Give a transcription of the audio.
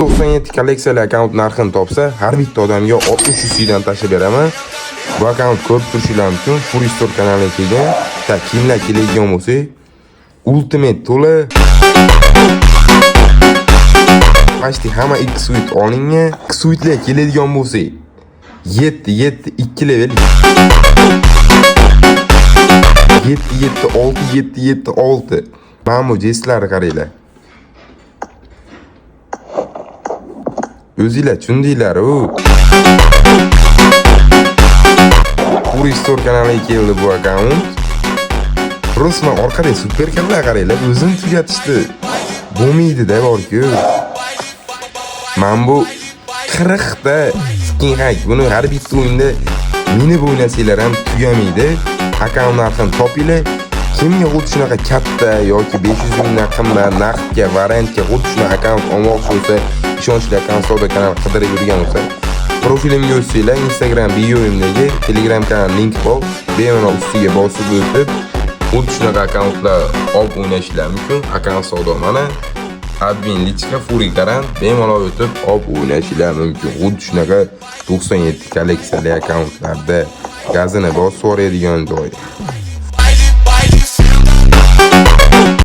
97 kolleksiyali akkaunt narxini topsa, har bitta odamga 60 USDdan tashlab beraman. Bu akkaunt ko'p turishingiz uchun Fury Store kanaliga kelgan. Kimlar keladigan bo'lsa, Ultimate to'la Pashti hamma X-Suite olingan. X-Suite'lar keladigan bo'lsa, 2 level 7 Mana bu jestlarni qaranglar. O'zinglar tushundinglar-ku. Fury Store kanaliga keldi bu akkaunt. Rusman orqada super kamlar qaranglar, o'zini tugatishdi. Bo'lmaydi-da bor-ku. Men bu 40 ta skin hack. Buni har bitta o'yinda minib o'ynasanglar ham tugamaydi. Akkaunt narxini topinglar. Kimga xuddi shunaqa katta yoki 500 mingdan qimmat naqdga, variantga xuddi shunaqa akkaunt olmoqchi bo'lsa, ishonchli akkaunt savdo kanali qidirib yurgan bo'lsa, profilimga o'tsanglar, Instagram bioimdagi Telegram kanal link bor. Bemalol ustiga bosib o'tib, xuddi shunaqa akkauntlar olib o'ynashinglar mumkin. Akkaunt savdo mana admin lichka Fury garant bemalol o'tib olib o'ynashinglar mumkin. Xuddi shunaqa 97 kolleksiyali akkauntlarda gazini bosib yuboradigan joy.